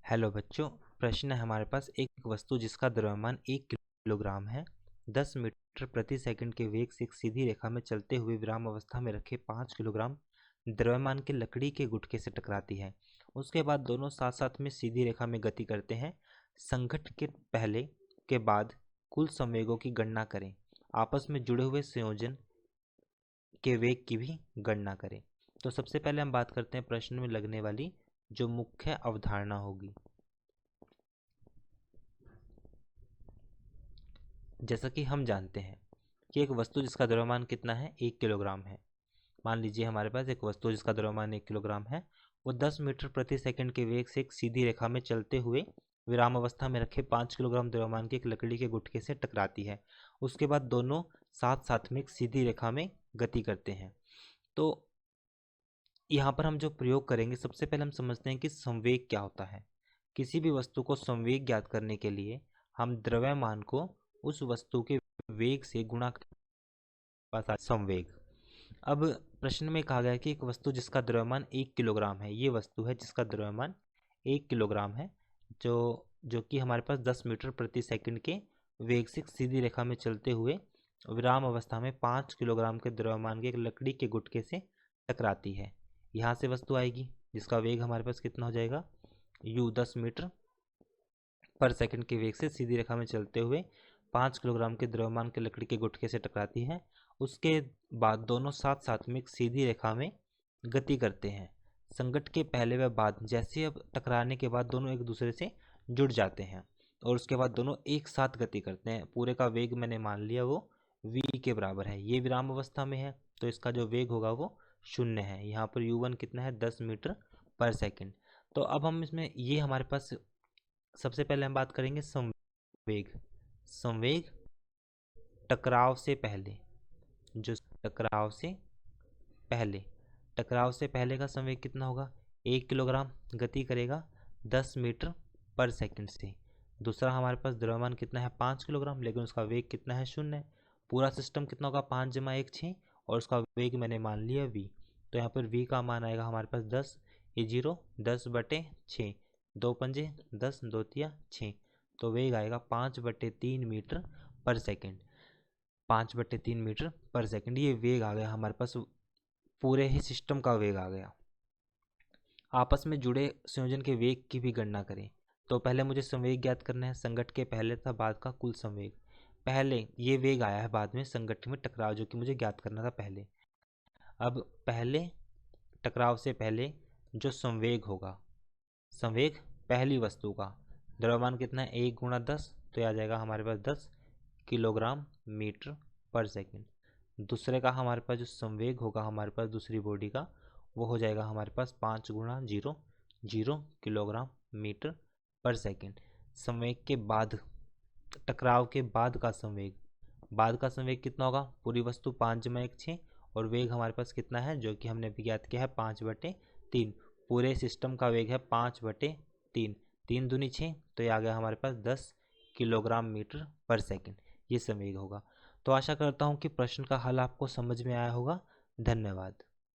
Hello बच्चों, प्रश्न है हमारे पास। एक वस्तु जिसका द्रव्यमान 1 किलोग्राम है 10 मीटर प्रति सेकंड के वेग से एक सीधी रेखा में चलते हुए विराम अवस्था में रखे 5 किलोग्राम द्रव्यमान के लकड़ी के गुटके से टकराती है। उसके बाद दोनों साथ साथ में सीधी रेखा में गति करते हैं। संघट्ट के पहले के बाद कुल संवेगों की गणना करें। आपस में जुड़े हुए संयोजन के वेग की भी गणना करें। तो सबसे पहले हम बात करते हैं प्रश्न में लगने वाली जो मुख्य अवधारणा होगी। जैसा कि हम जानते हैं कि एक वस्तु जिसका द्रव्यमान कितना है 1 किलोग्राम है। मान लीजिए हमारे पास एक वस्तु जिसका द्रव्यमान 1 किलोग्राम है, वो 10 मीटर प्रति सेकंड के वेग से एक सीधी रेखा में चलते हुए विराम अवस्था में रखे 5 किलोग्राम द्रव्यमान की एक लकड़ी के गुटके से टकराती है। उसके बाद दोनों साथ साथ में एक सीधी रेखा में गति करते हैं। तो यहाँ पर हम जो प्रयोग करेंगे, सबसे पहले हम समझते हैं कि संवेग क्या होता है। किसी भी वस्तु को संवेग ज्ञात करने के लिए हम द्रव्यमान को उस वस्तु के वेग से गुणा संवेग। अब प्रश्न में कहा गया है कि एक वस्तु जिसका द्रव्यमान 1 किलोग्राम है, ये वस्तु है जिसका द्रव्यमान 1 किलोग्राम है, जो कि हमारे पास 10 मीटर प्रति सेकंड के वेग से सीधी रेखा में चलते हुए विराम अवस्था में 5 किलोग्राम के द्रव्यमान के एक लकड़ी के गुटके से टकराती है। यहाँ से वस्तु आएगी जिसका वेग हमारे पास कितना हो जाएगा, u 10 मीटर पर सेकंड के वेग से सीधी रेखा में चलते हुए 5 किलोग्राम के द्रव्यमान के लकड़ी के गुटके से टकराती है। उसके बाद दोनों साथ साथ में एक सीधी रेखा में गति करते हैं। संघट्ट के पहले व बाद जैसे अब टकराने के बाद दोनों एक दूसरे से जुड़ जाते हैं और उसके बाद दोनों एक साथ गति करते हैं। पूरे का वेग मैंने मान लिया वो v के बराबर है। ये विराम अवस्था में है तो इसका जो वेग होगा वो 0 है। यहाँ पर u1 कितना है, 10 मीटर पर सेकंड। तो अब हम इसमें ये हमारे पास सबसे पहले हम बात करेंगे संवेग। संवेग टकराव से पहले, जो टकराव से पहले का संवेग कितना होगा, 1 किलोग्राम गति करेगा 10 मीटर पर सेकंड से। दूसरा हमारे पास द्रव्यमान कितना है 5 किलोग्राम, लेकिन उसका वेग कितना है 0 है। पूरा सिस्टम कितना होगा 5 जमा 1 6 और उसका वेग मैंने मान लिया v। तो यहाँ पर v का मान आएगा हमारे पास 10, ये 0 10/6, 2 पंजे 10, 2 तिया 6, तो वेग आएगा 5/3 मीटर पर सेकंड। 5/3 मीटर पर सेकंड ये वेग आ गया हमारे पास, पूरे ही सिस्टम का वेग आ गया। आपस में जुड़े संयोजन के वेग की भी गणना करें। तो पहले मुझे संवेग ज्ञात करना है। संघट्ट के पहले था बाद का कुल संवेग। पहले ये वेग आया है बाद में संघट्ट में टकराव, जो कि मुझे ज्ञात करना था पहले। अब पहले टकराव से पहले जो संवेग होगा, संवेग पहली वस्तु का द्रव्यमान कितना है 1 × 10, तो आ जाएगा हमारे पास 10 किलोग्राम मीटर पर सेकंड। दूसरे का हमारे पास जो संवेग होगा हमारे पास दूसरी बॉडी का, वो हो जाएगा हमारे पास 5 × 0 0 किलोग्राम मीटर पर सेकंड। संवेग के बाद, टकराव के बाद का संवेग कितना होगा, पूरी वस्तु 5 जमा 1 6 और वेग हमारे पास कितना है, जो कि हमने भी ज्ञात किया है 5/3। पूरे सिस्टम का वेग है 5/3, 3 दूनी 6, तो ये आ गया हमारे पास 10 किलोग्राम मीटर पर सेकंड। ये संवेग होगा। तो आशा करता हूँ कि प्रश्न का हल आपको समझ में आया होगा। धन्यवाद।